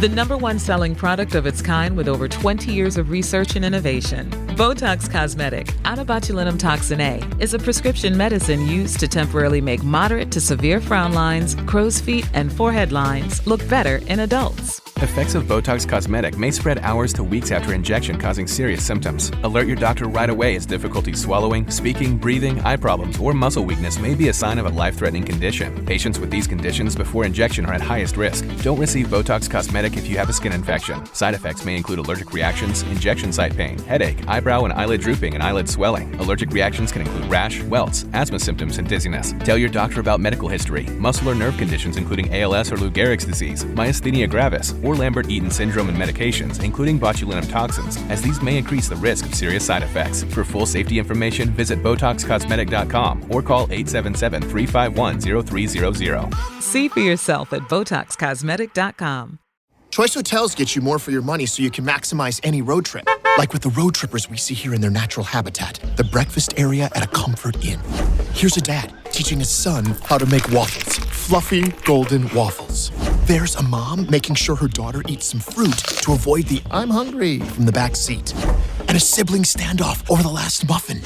The #1 selling product of its kind with over 20 years of research and innovation. Botox Cosmetic, out botulinum toxin A, is a prescription medicine used to temporarily make moderate to severe frown lines, crow's feet, and forehead lines look better in adults. Effects of Botox Cosmetic may spread hours to weeks after injection, causing serious symptoms. Alert your doctor right away as difficulty swallowing, speaking, breathing, eye problems, or muscle weakness may be a sign of a life-threatening condition. Patients with these conditions before injection are at highest risk. Don't receive Botox Cosmetic if you have a skin infection. Side effects may include allergic reactions, injection site pain, headache, eyebrow and eyelid drooping, and eyelid swelling. Allergic reactions can include rash, welts, asthma symptoms, and dizziness. Tell your doctor about medical history, muscle or nerve conditions including ALS or Lou Gehrig's disease, myasthenia gravis, or Lambert-Eaton syndrome, and medications, including botulinum toxins, as these may increase the risk of serious side effects. For full safety information, visit BotoxCosmetic.com or call 877-351-0300. See for yourself at BotoxCosmetic.com. Choice Hotels get you more for your money so you can maximize any road trip. Like with the road trippers we see here in their natural habitat, the breakfast area at a Comfort Inn. Here's a dad teaching his son how to make waffles, fluffy golden waffles. There's a mom making sure her daughter eats some fruit to avoid the "I'm hungry" from the back seat. And a sibling standoff over the last muffin.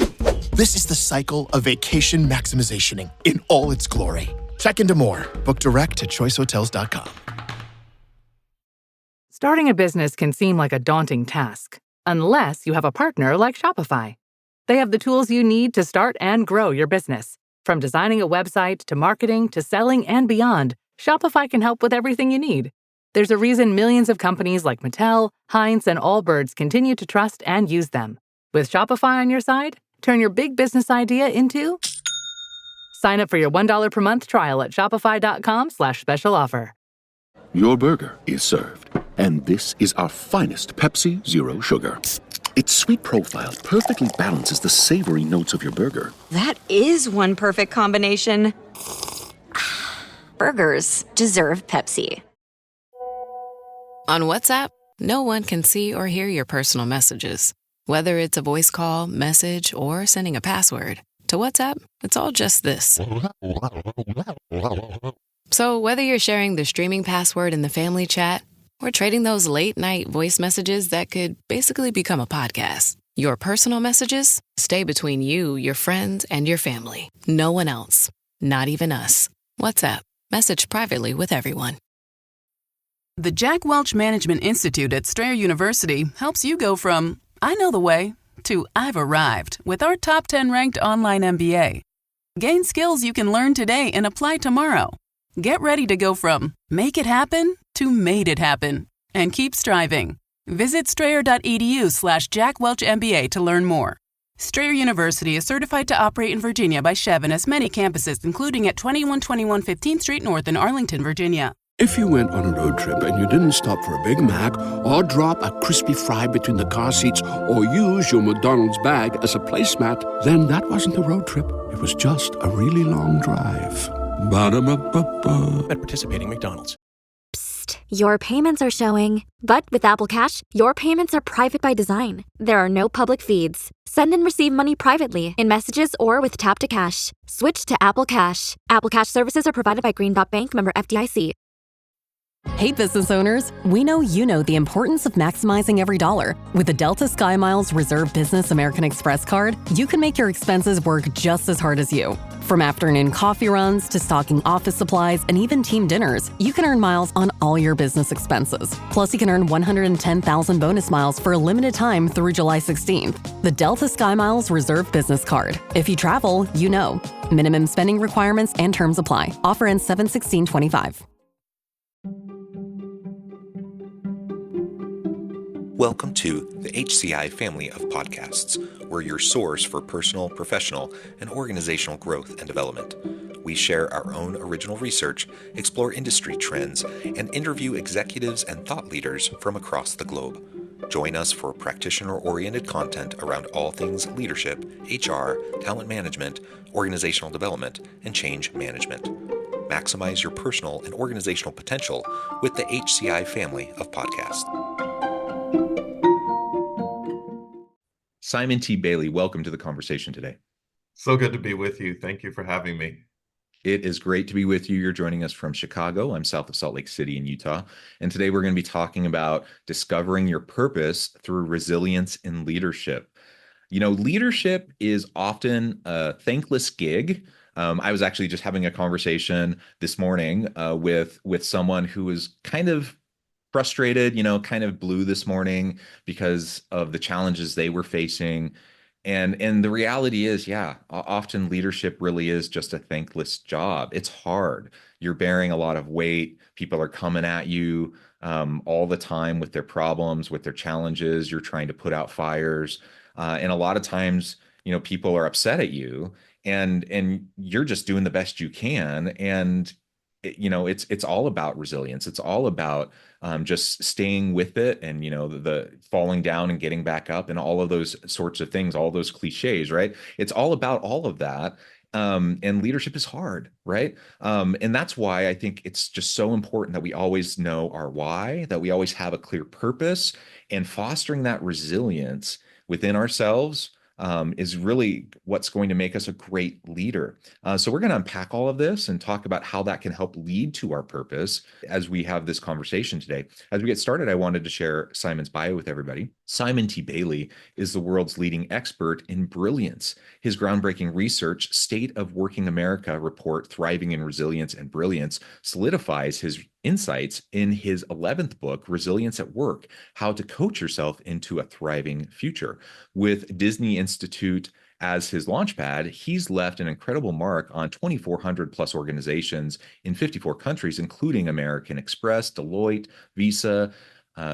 This is the cycle of vacation maximizationing in all its glory. Check into more. Book direct at choicehotels.com. Starting a business can seem like a daunting task, unless you have a partner like Shopify. They have the tools you need to start and grow your business. From designing a website to marketing to selling and beyond, Shopify can help with everything you need. There's a reason millions of companies like Mattel, Heinz, and Allbirds continue to trust and use them. With Shopify on your side, turn your big business idea into... Sign up for your $1 per month trial at shopify.com/special offer. Your burger is served. And this is our finest Pepsi Zero Sugar. Its sweet profile perfectly balances the savory notes of your burger. That is one perfect combination. Burgers deserve Pepsi. On WhatsApp, no one can see or hear your personal messages. Whether it's a voice call, message, or sending a password. To WhatsApp, it's all just this. So whether you're sharing the streaming password in the family chat or trading those late-night voice messages that could basically become a podcast, your personal messages stay between you, your friends, and your family. No one else. Not even us. WhatsApp. Message privately with everyone. The Jack Welch Management Institute at Strayer University helps you go from, "I know the way," to "I've arrived" with our top 10 ranked online MBA. Gain skills you can learn today and apply tomorrow. Get ready to go from "make it happen" to "made it happen" and keep striving. Visit strayer.edu/Jack Welch MBA to learn more. Strayer University is certified to operate in Virginia by Chev and has many campuses, including at 2121 15th Street North in Arlington, Virginia. If you went on a road trip and you didn't stop for a Big Mac or drop a crispy fry between the car seats or use your McDonald's bag as a placemat, then that wasn't a road trip. It was just a really long drive. Ba-da-ba-ba-ba. At participating McDonald's. Psst, your payments are showing. But with Apple Cash, your payments are private by design. There are no public feeds. Send and receive money privately in messages or with Tap to Cash. Switch to Apple Cash. Apple Cash services are provided by Green Dot Bank, member FDIC. Hey business owners, we know you know the importance of maximizing every dollar. With the Delta SkyMiles Reserve Business American Express card, you can make your expenses work just as hard as you. From afternoon coffee runs to stocking office supplies and even team dinners, you can earn miles on all your business expenses. Plus, you can earn 110,000 bonus miles for a limited time through July 16th. The Delta SkyMiles Reserve Business Card. If you travel, you know. Minimum spending requirements and terms apply. Offer ends 7/16/25. Welcome to the HCI family of podcasts. We're your source for personal, professional, and organizational growth and development. We share our own original research, explore industry trends, and interview executives and thought leaders from across the globe. Join us for practitioner-oriented content around all things leadership, HR, talent management, organizational development, and change management. Maximize your personal and organizational potential with the HCI family of podcasts. Simon T. Bailey, welcome to the conversation today. So good to be with you. Thank you for having me. It is great to be with you. You're joining us from Chicago. I'm south of Salt Lake City in Utah. And today we're going to be talking about discovering your purpose through resilience in leadership. You know, leadership is often a thankless gig. I was actually just having a conversation this morning with someone who was kind of frustrated, kind of blue this morning because of the challenges they were facing. And the reality is, yeah, often leadership really is just a thankless job. It's hard. You're bearing a lot of weight. People are coming at you all the time with their problems, with their challenges. You're trying to put out fires. And a lot of times, people are upset at you and you're just doing the best you can. And it's all about resilience. It's all about just staying with it, and the falling down and getting back up, and all of those sorts of things, all those cliches, right? It's all about all of that. And leadership is hard, right? And that's why I think it's just so important that we always know our why, that we always have a clear purpose, and fostering that resilience within ourselves is really what's going to make us a great leader. So we're going to unpack all of this and talk about how that can help lead to our purpose as we have this conversation today. As we get started, I wanted to share Simon's bio with everybody. Simon T. Bailey is the world's leading expert in brilliance. His groundbreaking research, State of Working America report, Thriving in Resilience and Brilliance, solidifies his insights in his 11th book, Resilience at Work: How to Coach Yourself into a Thriving Future. With Disney Institute as his launchpad, he's left an incredible mark on 2,400 plus organizations in 54 countries, including American Express, Deloitte, Visa,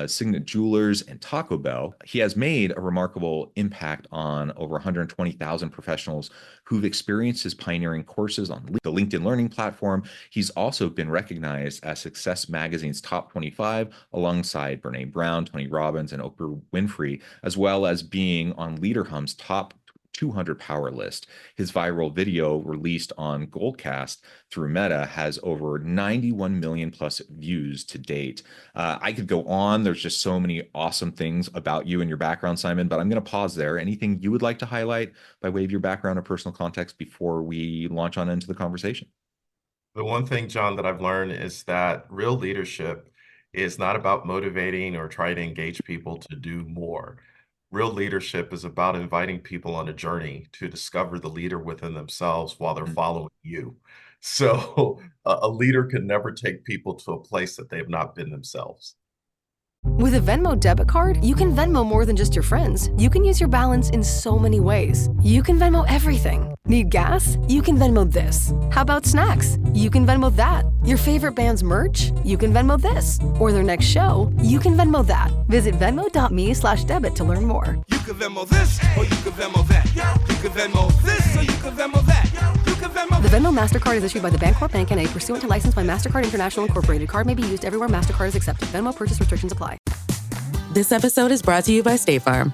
Signet Jewelers, and Taco Bell. He has made a remarkable impact on over 120,000 professionals who've experienced his pioneering courses on the LinkedIn Learning platform. He's also been recognized as Success Magazine's top 25, alongside Brene Brown, Tony Robbins, and Oprah Winfrey, as well as being on LeaderHum's top 200 power list. His viral video, released on Goldcast through Meta, has over 91 million plus views to date. I could go on. There's just so many awesome things about you and your background, Simon, but I'm going to pause there. Anything you would like to highlight by way of your background or personal context before we launch on into the conversation? The one thing, John, that I've learned is that real leadership is not about motivating or trying to engage people to do more. Real leadership is about inviting people on a journey to discover the leader within themselves while they're following you. So a leader can never take people to a place that they've not been themselves. With a Venmo debit card, you can Venmo more than just your friends. You can use your balance in so many ways. You can Venmo everything. Need gas? You can Venmo this. How about snacks? You can Venmo that. Your favorite band's merch? You can Venmo this. Or their next show? You can Venmo that. Visit venmo.me/debit to learn more. You can Venmo this, or you can Venmo that. You can Venmo this, or you can Venmo that. You can Venmo. The Venmo MasterCard is issued by the Bancorp Bank N.A. pursuant to license by MasterCard International Incorporated. Card may be used everywhere MasterCard is accepted. Venmo purchase restrictions apply. This episode is brought to you by State Farm.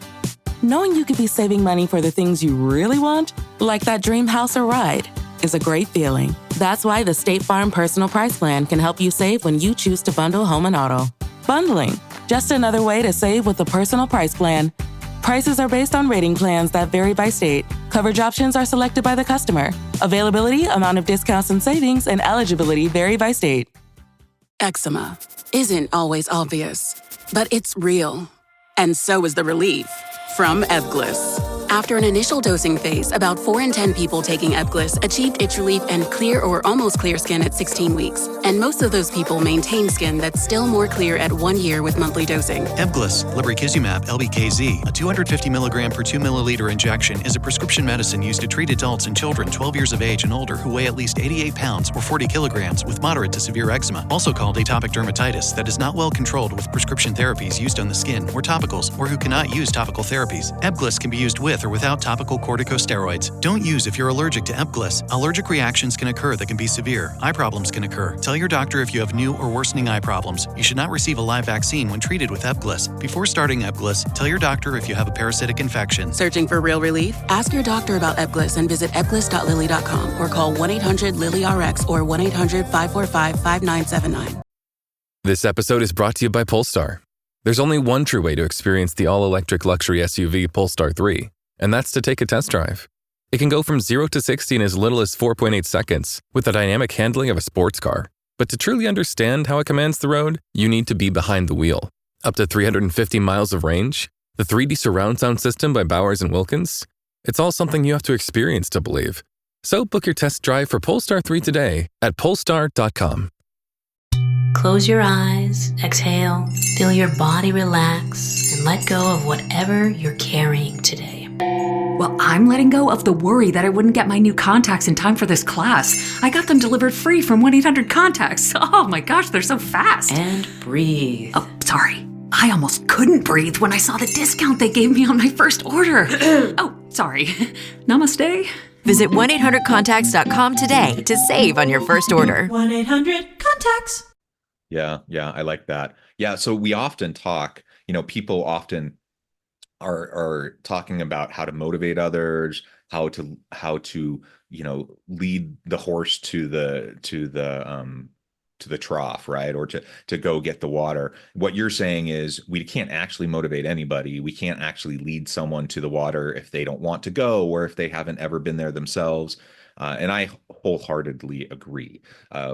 Knowing you could be saving money for the things you really want, like that dream house or ride, is a great feeling. That's why the State Farm Personal Price Plan can help you save when you choose to bundle home and auto. Bundling, just another way to save with the Personal Price Plan. Prices are based on rating plans that vary by state. Coverage options are selected by the customer. Availability, amount of discounts and savings, and eligibility vary by state. Eczema isn't always obvious, but it's real. And so is the relief from Ebglyss. After an initial dosing phase, about 4 in 10 people taking Ebglyss achieved itch relief and clear or almost clear skin at 16 weeks. And most of those people maintain skin that's still more clear at 1 year with monthly dosing. Ebglyss, lebrikizumab, LBKZ, a 250 milligram per 2 milliliter injection, is a prescription medicine used to treat adults and children 12 years of age and older who weigh at least 88 pounds or 40 kilograms with moderate to severe eczema, also called atopic dermatitis, that is not well controlled with prescription therapies used on the skin or topicals, or who cannot use topical therapies. Ebglyss can be used with or without topical corticosteroids. Don't use if you're allergic to Ebglyss. Allergic reactions can occur that can be severe. Eye problems can occur. Tell your doctor if you have new or worsening eye problems. You should not receive a live vaccine when treated with Ebglyss. Before starting Ebglyss, tell your doctor if you have a parasitic infection. Searching for real relief? Ask your doctor about Ebglyss and visit ebglyss.lilly.com or call 1-800-LILY-RX or 1-800-545-5979. This episode is brought to you by Polestar. There's only one true way to experience the all-electric luxury SUV Polestar 3, and that's to take a test drive. It can go from 0 to 60 in as little as 4.8 seconds with the dynamic handling of a sports car. But to truly understand how it commands the road, you need to be behind the wheel. Up to 350 miles of range, the 3D surround sound system by Bowers & Wilkins. It's all something you have to experience to believe. So book your test drive for Polestar 3 today at polestar.com. Close your eyes, exhale, feel your body relax, and let go of whatever you're carrying today. Well, I'm letting go of the worry that I wouldn't get my new contacts in time for this class. I got them delivered free from 1-800-CONTACTS. Oh my gosh, they're so fast. And breathe. Oh, sorry. I almost couldn't breathe when I saw the discount they gave me on my first order. Oh, sorry. Namaste. Visit 1-800-CONTACTS.com today to save on your first order. 1-800-CONTACTS. Yeah, I like that. Yeah, so we often talk, people often are talking about how to motivate others, how to lead the horse to the trough, right? Or to go get the water. What you're saying is we can't actually motivate anybody. We can't actually lead someone to the water if they don't want to go or if they haven't ever been there themselves. And I wholeheartedly agree.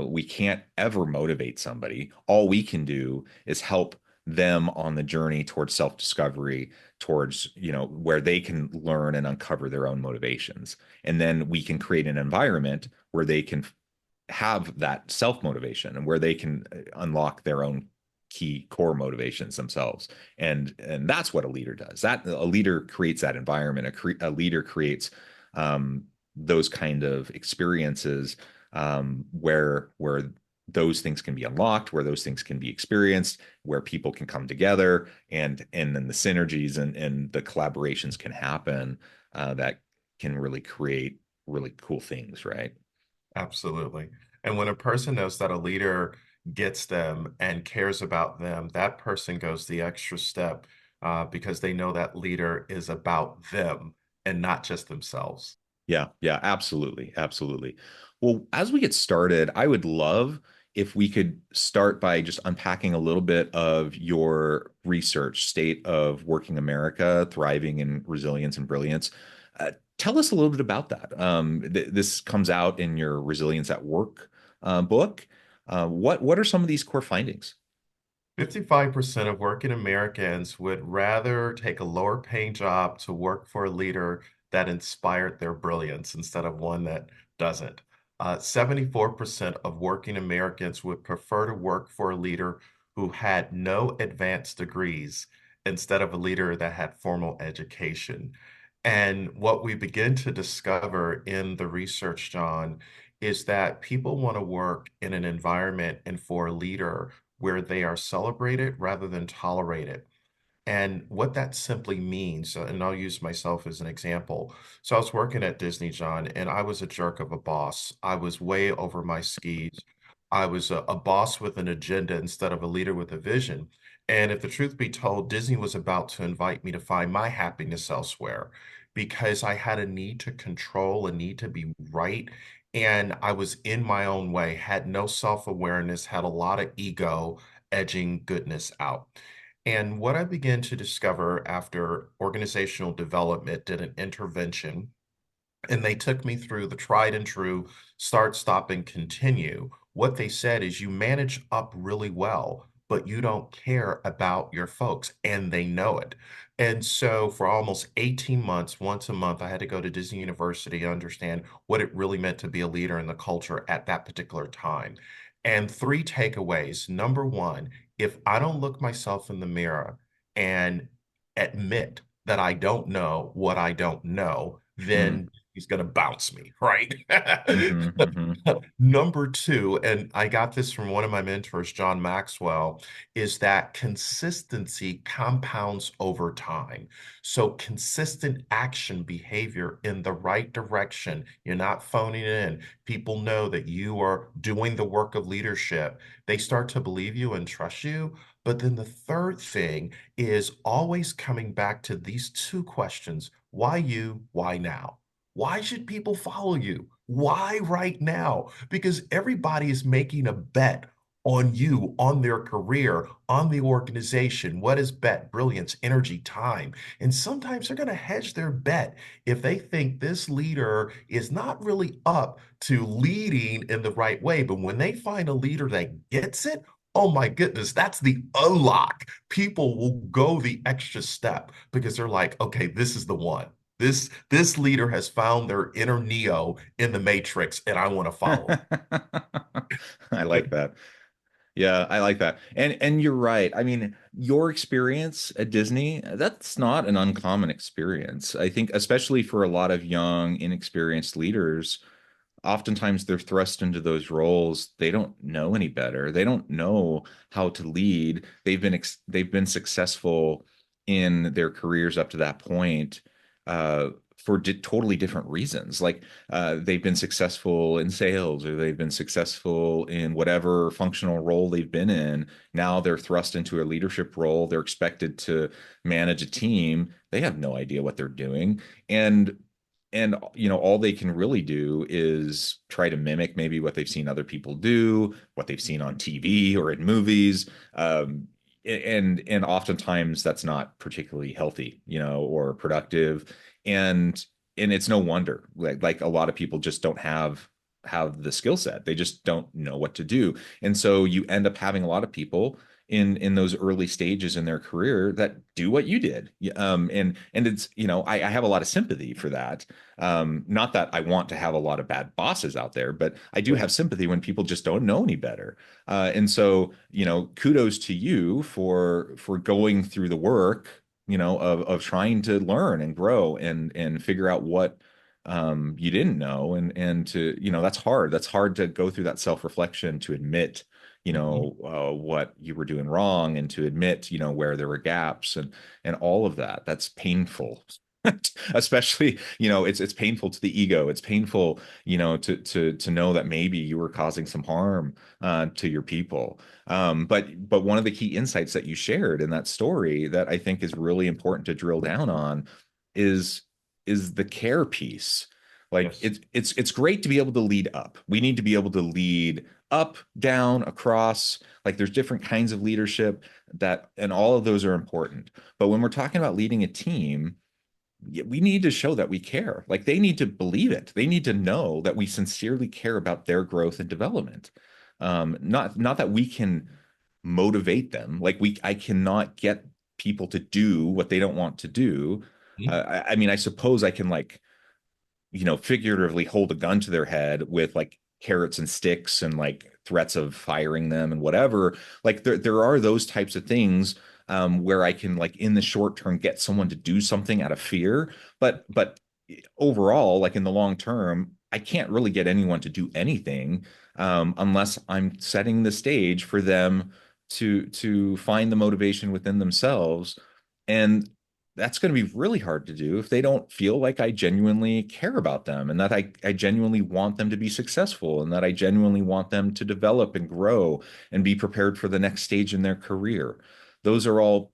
We can't ever motivate somebody. All we can do is help them on the journey towards self-discovery, towards, where they can learn and uncover their own motivations. And then we can create an environment where they can have that self-motivation and where they can unlock their own key core motivations themselves. And that's what a leader does. That a leader creates that environment. A leader creates those kind of experiences where those things can be unlocked, where those things can be experienced, where people can come together, and then the synergies and the collaborations can happen that can really create really cool things, right? Absolutely. And when a person knows that a leader gets them and cares about them, that person goes the extra step because they know that leader is about them and not just themselves. Yeah, absolutely. Well, as we get started, I would love if we could start by just unpacking a little bit of your research, State of Working America, Thriving in Resilience and Brilliance. Tell us a little bit about that. This comes out in your Resilience at Work book. What are some of these core findings? 55% of working Americans would rather take a lower paying job to work for a leader that inspired their brilliance instead of one that doesn't. 74% of working Americans would prefer to work for a leader who had no advanced degrees instead of a leader that had formal education. And what we begin to discover in the research, John, is that people want to work in an environment and for a leader where they are celebrated rather than tolerated. And what that simply means, and I'll use myself as an example. So I was working at Disney, John, and I was a jerk of a boss. I was way over my skis. I was a boss with an agenda instead of a leader with a vision. And if the truth be told, Disney was about to invite me to find my happiness elsewhere because I had a need to control, a need to be right. And I was in my own way, had no self-awareness, had a lot of ego edging goodness out. And what I began to discover after organizational development did an intervention, and they took me through the tried and true start, stop, and continue. What they said is you manage up really well, but you don't care about your folks, and they know it. And so for almost 18 months, once a month, I had to go to Disney University to understand what it really meant to be a leader in the culture at that particular time. And three takeaways. Number one, if I don't look myself in the mirror and admit that I don't know what I don't know, then he's going to bounce me, right? Number two, and I got this from one of my mentors, John Maxwell, is that consistency compounds over time. So consistent action behavior in the right direction. You're not phoning it in. People know that you are doing the work of leadership. They start to believe you and trust you. But then the third thing is always coming back to these two questions. Why you? Why now? Why should people follow you? Why right now? Because everybody is making a bet on you, on their career, on the organization. What is bet? Brilliance, energy, time. And sometimes they're going to hedge their bet if they think this leader is not really up to leading in the right way. But when they find a leader that gets it, oh my goodness, that's the unlock. People will go the extra step because they're like, okay, this is the one. This leader has found their inner Neo in the Matrix, and I want to follow. I like that. Yeah, I like that. And you're right. I mean, your experience at Disney, that's not an uncommon experience. I think especially for a lot of young, inexperienced leaders, oftentimes they're thrust into those roles. They don't know any better. They don't know how to lead. They've been successful in their careers up to that point for totally different reasons. Like they've been successful in sales, or they've been successful in whatever functional role they've been in. Now they're thrust into a leadership role. They're expected to manage a team. They have no idea what they're doing. And all they can really do is try to mimic maybe what they've seen other people do, what they've seen on TV or in movies. And oftentimes that's not particularly healthy, or productive. And it's no wonder, like a lot of people just don't have the skill set. They just don't know what to do. And so you end up having a lot of people in those early stages in their career that do what you did. And it's, I have a lot of sympathy for that. Not that I want to have a lot of bad bosses out there, but I do have sympathy when people just don't know any better. And so, kudos to you for going through the work, of trying to learn and grow and figure out what you didn't know. And to, that's hard. That's hard to go through that self-reflection, to admit what you were doing wrong, and to admit, where there were gaps, and all of that. That's painful. Especially, it's painful to the ego. It's painful, to know that maybe you were causing some harm to your people. But one of the key insights that you shared in that story that I think is really important to drill down on is the care piece. Like Yes. it's great to be able to lead up. We need to be able to lead up, down, across. Like there's different kinds of leadership and all of those are important. But when we're talking about leading a team, we need to show that we care. Like they need to believe it. They need to know that we sincerely care about their growth and development. Not that we can motivate them. Like I cannot get people to do what they don't want to do. I mean, I suppose I can, like, figuratively hold a gun to their head with like carrots and sticks and like threats of firing them and whatever. Like there are those types of things where I can, like, in the short term, get someone to do something out of fear. But overall, like in the long term, I can't really get anyone to do anything unless I'm setting the stage for them to find the motivation within themselves. And that's going to be really hard to do if they don't feel like I genuinely care about them, and that I genuinely want them to be successful, and that I genuinely want them to develop and grow and be prepared for the next stage in their career. Those are all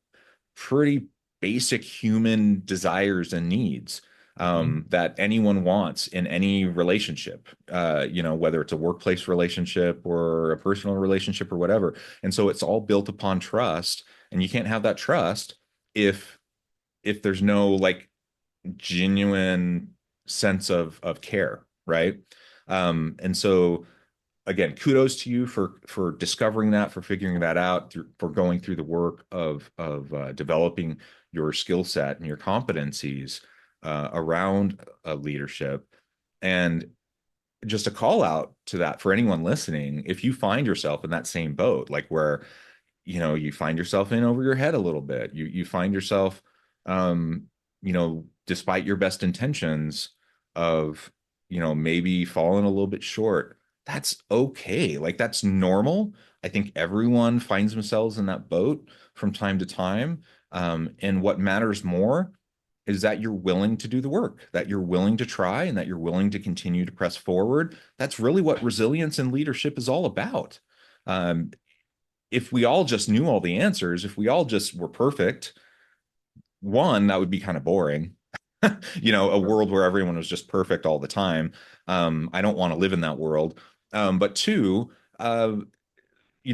pretty basic human desires and needs that anyone wants in any relationship, whether it's a workplace relationship or a personal relationship or whatever. And so it's all built upon trust, and you can't have that trust if there's no, like, genuine sense of care, right? And so again, kudos to you for discovering that, for figuring that out, for going through the work of developing your skill set and your competencies around leadership. And just a call out to that for anyone listening: if you find yourself in that same boat, like where you find yourself in over your head a little bit, you find yourself despite your best intentions of maybe falling a little bit short, that's okay. Like that's normal. I think everyone finds themselves in that boat from time to time. And what matters more is that you're willing to do the work, that you're willing to try, and that you're willing to continue to press forward. That's really what resilience and leadership is all about. If we all just knew all the answers, if we all just were perfect, one, that would be kind of boring. A world where everyone was just perfect all the time. I don't want to live in that world. But two,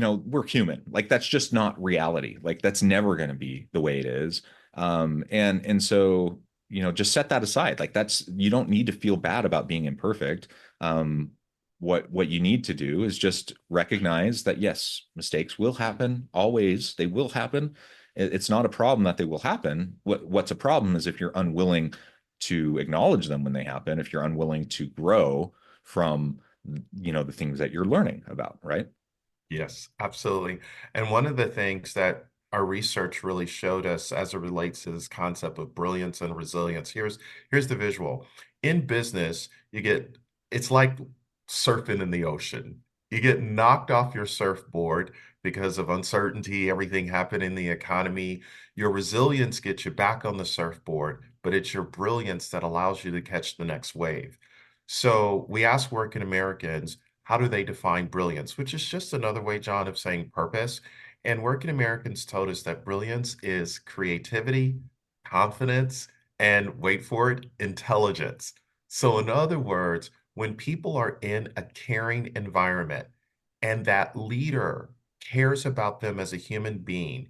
we're human. Like that's just not reality. Like that's never going to be the way it is. And so, just set that aside. Like you don't need to feel bad about being imperfect. What you need to do is just recognize that yes, mistakes will happen. Always, they will happen. It's not a problem that they will happen. What's a problem is if you're unwilling to acknowledge them when they happen, if you're unwilling to grow from, the things that you're learning about, right? Yes, absolutely. And one of the things that our research really showed us as it relates to this concept of brilliance and resilience, here's the visual. In business, it's like surfing in the ocean. You get knocked off your surfboard because of uncertainty, everything happened in the economy. Your resilience gets you back on the surfboard, but it's your brilliance that allows you to catch the next wave. So we ask working Americans, how do they define brilliance? Which is just another way, John, of saying purpose. And working Americans told us that brilliance is creativity, confidence, and wait for it, intelligence. So, in other words, when people are in a caring environment and that leader cares about them as a human being,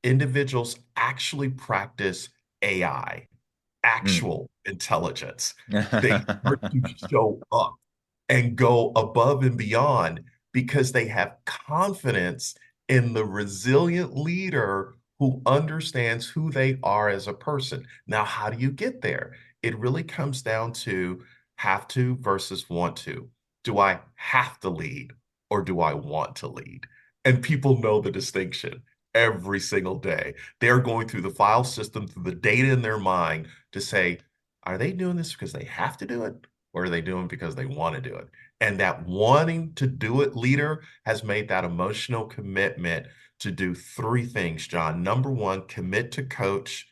individuals actually practice AI, Mm. actual intelligence. They start to show up and go above and beyond because they have confidence in the resilient leader who understands who they are as a person. Now, how do you get there? It really comes down to have to versus want to. Do I have to lead or do I want to lead? And people know the distinction every single day. They're going through the file system, through the data in their mind to say, are they doing this because they have to do it? Or are they doing it because they want to do it? And that wanting to do it leader has made that emotional commitment to do three things, John. Number one, commit to coach,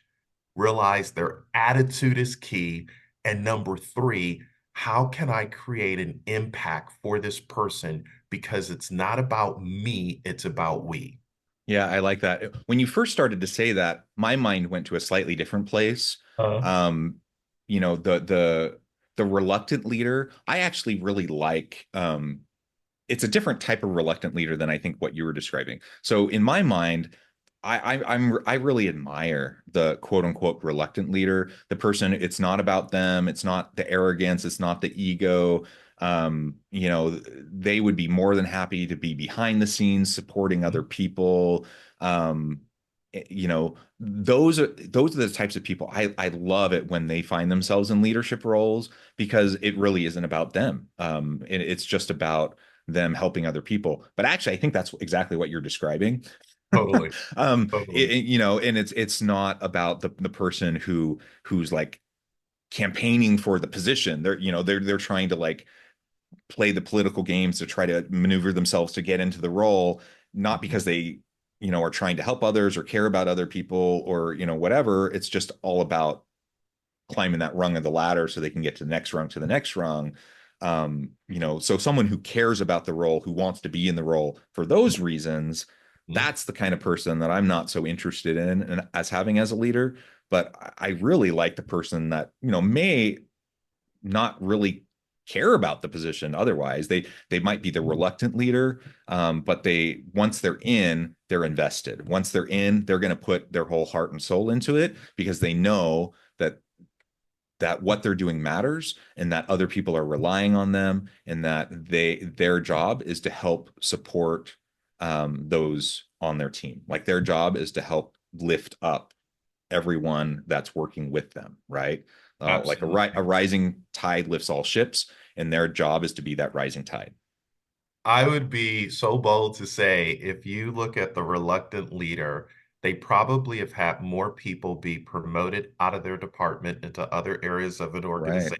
realize their attitude is key. And number three, how can I create an impact for this person? Because it's not about me, it's about we. Yeah, I like that. When you first started to say that, my mind went to a slightly different place. Uh, Um, the reluctant leader, I actually really like. It's a different type of reluctant leader than I think what you were describing. So in my mind, I really admire the quote unquote reluctant leader, the person. It's not about them. It's not the arrogance. It's not the ego. They would be more than happy to be behind the scenes supporting other people. Um, those are the types of people I love it when they find themselves in leadership roles because it really isn't about them. It's just about them helping other people. But actually, I think that's exactly what you're describing. totally. Totally. And it's not about the person who's like campaigning for the position. They're trying to like play the political games to try to maneuver themselves to get into the role, not because they, are trying to help others or care about other people or, whatever. It's just all about climbing that rung of the ladder so they can get to the next rung to the next rung. So someone who cares about the role, who wants to be in the role for those reasons, that's the kind of person that I'm not so interested in and as having as a leader. But I really like the person that, may not really care about the position otherwise. They might be the reluctant leader, but once they're in, they're invested. Once they're in, they're going to put their whole heart and soul into it because they know that what they're doing matters and that other people are relying on them and that their job is to help support those on their team. Like their job is to help lift up everyone that's working with them, right? Like Absolutely. a rising tide lifts all ships, and their job is to be that rising tide. I would be so bold to say if you look at the reluctant leader, they probably have had more people be promoted out of their department into other areas of an Right. organization.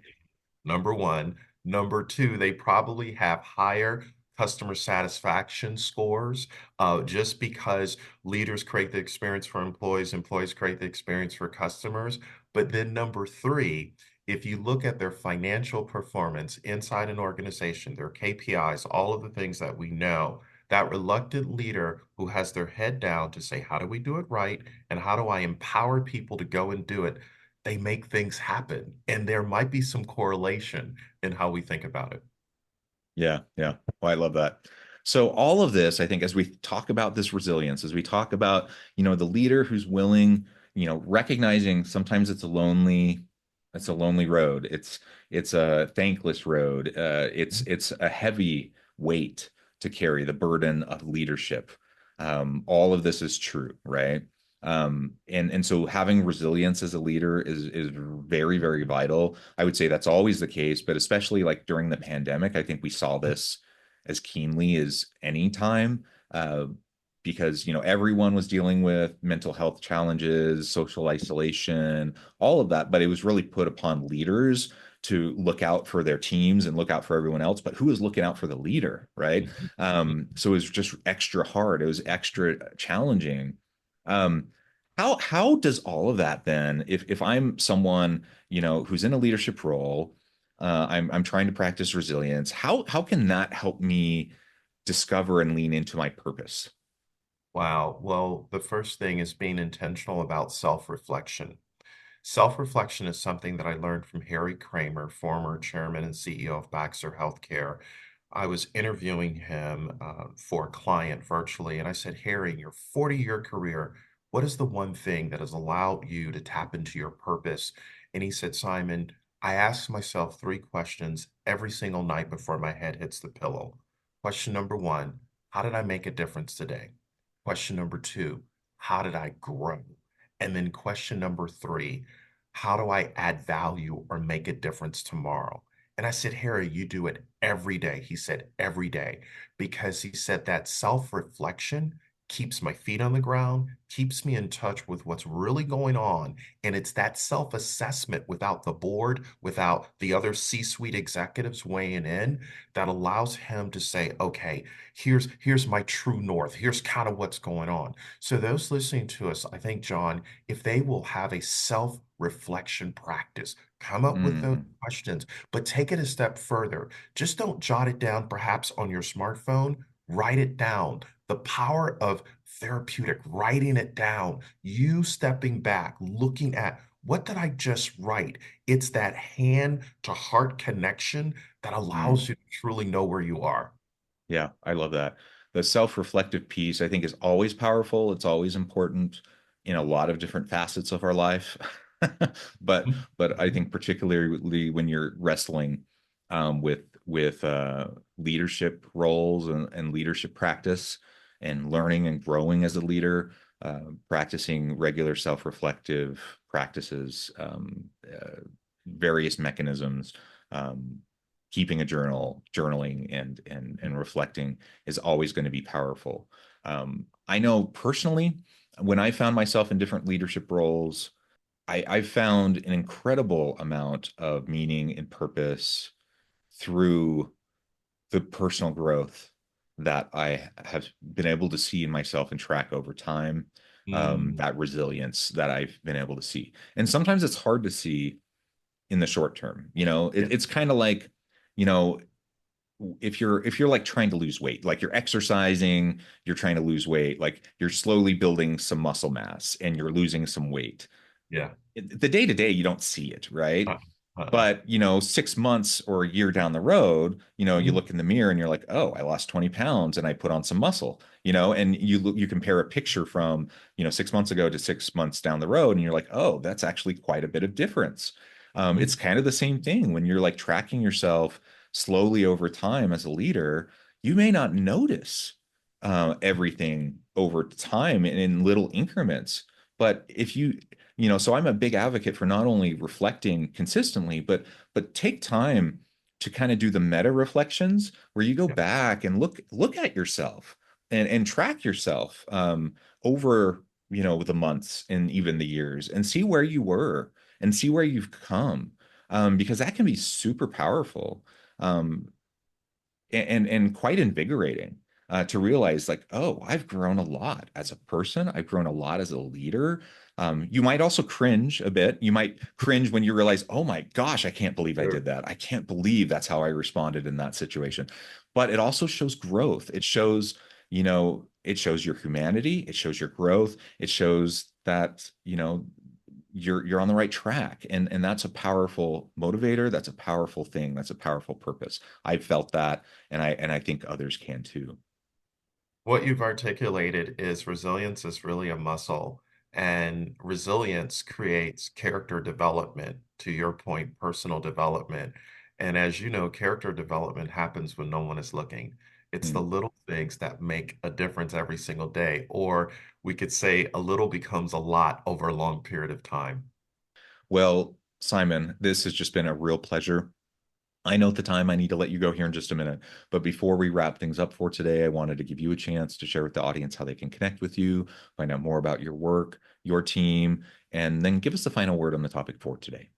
Number one. Number two, they probably have higher customer satisfaction scores just because leaders create the experience for employees, employees create the experience for customers. But then number three, if you look at their financial performance inside an organization, their KPIs, all of the things that we know, that reluctant leader who has their head down to say, how do we do it right? And how do I empower people to go and do it? They make things happen. And there might be some correlation in how we think about it. Yeah, yeah. Well, I love that. So all of this, I think, as we talk about this resilience, as we talk about, the leader who's willing, recognizing sometimes it's a lonely road. It's a thankless road. It's a heavy weight to carry, the burden of leadership. All of this is true, right? And so having resilience as a leader is very, very vital. I would say that's always the case, but especially like during the pandemic, I think we saw this as keenly as any time, because everyone was dealing with mental health challenges, social isolation, all of that, but it was really put upon leaders to look out for their teams and look out for everyone else. But who was looking out for the leader, right? So it was just extra hard. It was extra challenging. Um, how does all of that then, if I'm someone who's in a leadership role, I'm trying to practice resilience. How can that help me discover and lean into my purpose? Wow. Well, the first thing is being intentional about self-reflection. Self-reflection is something that I learned from Harry Kramer, former chairman and CEO of Baxter Healthcare. I was interviewing him for a client virtually, and I said, Harry, in your 40-year career, what is the one thing that has allowed you to tap into your purpose? And he said, Simon, I ask myself three questions every single night before my head hits the pillow. Question number one, how did I make a difference today? Question number two, how did I grow? And then question number three, how do I add value or make a difference tomorrow? And I said, Harry, you do it every day. He said, every day, because he said that self-reflection keeps my feet on the ground, keeps me in touch with what's really going on. And it's that self-assessment without the board, without the other C-suite executives weighing in, that allows him to say, okay, here's my true north. Here's kind of what's going on. So those listening to us, I think, John, if they will have a self-reflection practice, come up with those questions, but take it a step further. Just don't jot it down perhaps on your smartphone. Write it down. The power of therapeutic, writing it down, you stepping back, looking at what did I just write? It's that hand to heart connection that allows you to truly know where you are. Yeah, I love that. The self-reflective piece, I think, is always powerful. It's always important in a lot of different facets of our life. But I think particularly when you're wrestling with leadership roles and leadership practice and learning and growing as a leader, practicing regular self-reflective practices, various mechanisms, um, keeping a journaling and reflecting is always going to be powerful. I know personally, when I found myself in different leadership roles, I've found an incredible amount of meaning and purpose through the personal growth that I have been able to see in myself and track over time, that resilience that I've been able to see. And sometimes it's hard to see in the short term. It's kind of like, you know, if you're like trying to lose weight, like you're exercising, you're trying to lose weight, like you're slowly building some muscle mass and you're losing some weight. Yeah. The day to day, you don't see it, right? Uh-uh. But 6 months or a year down the road, you Mhm. look in the mirror and you're like, oh, I lost 20 pounds and I put on some muscle, and you compare a picture from 6 months ago to 6 months down the road, and you're like, oh, that's actually quite a bit of difference. It's kind of the same thing when you're like tracking yourself slowly over time as a leader. You may not notice everything over time and in little increments, but if so I'm a big advocate for not only reflecting consistently, but take time to kind of do the meta reflections where you go back and look at yourself and track yourself over the months and even the years, and see where you were and see where you've come, because that can be super powerful, um, and quite invigorating, to realize like, oh, I've grown a lot as a person. I've grown a lot as a leader. You might also cringe a bit. You might cringe when you realize, oh my gosh, I can't believe I did that. I can't believe that's how I responded in that situation. But it also shows growth. It shows your humanity. It shows your growth. It shows that, you're on the right track. And that's a powerful motivator. That's a powerful thing. That's a powerful purpose. I've felt that, and I think others can too. What you've articulated is resilience is really a muscle, and resilience creates character development, to your point, personal development. And as you know, character development happens when no one is looking. It's the Mm. little things that make a difference every single day. Or we could say a little becomes a lot over a long period of time. Well, Simon, this has just been a real pleasure. I know at the time I need to let you go here in just a minute, but before we wrap things up for today, I wanted to give you a chance to share with the audience how they can connect with you, find out more about your work, your team, and then give us the final word on the topic for today.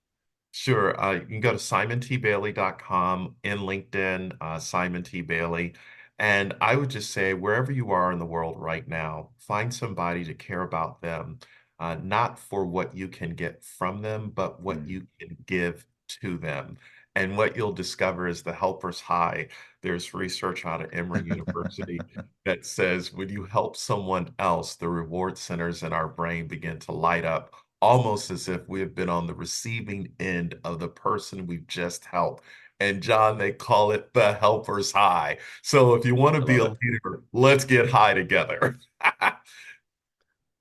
Sure. You can go to simontbailey.com, in LinkedIn, Simon T. Bailey. And I would just say, wherever you are in the world right now, find somebody to care about them, not for what you can get from them, but what Mm. you can give to them. And what you'll discover is the helper's high. There's research out of Emory University that says when you help someone else, the reward centers in our brain begin to light up almost as if we have been on the receiving end of the person we've just helped. And John, they call it the helper's high. So if you want to I be love a it. leader, let's get high together.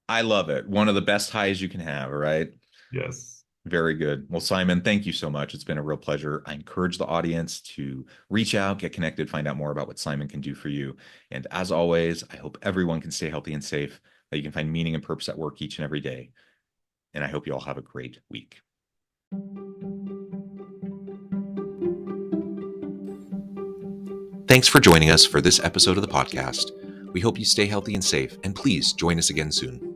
I love it. One of the best highs you can have, right? Yes. Very good. Well, Simon, thank you so much. It's been a real pleasure. I encourage the audience to reach out, get connected, find out more about what Simon can do for you. And as always, I hope everyone can stay healthy and safe, that you can find meaning and purpose at work each and every day. And I hope you all have a great week. Thanks for joining us for this episode of the podcast. We hope you stay healthy and safe, and please join us again soon.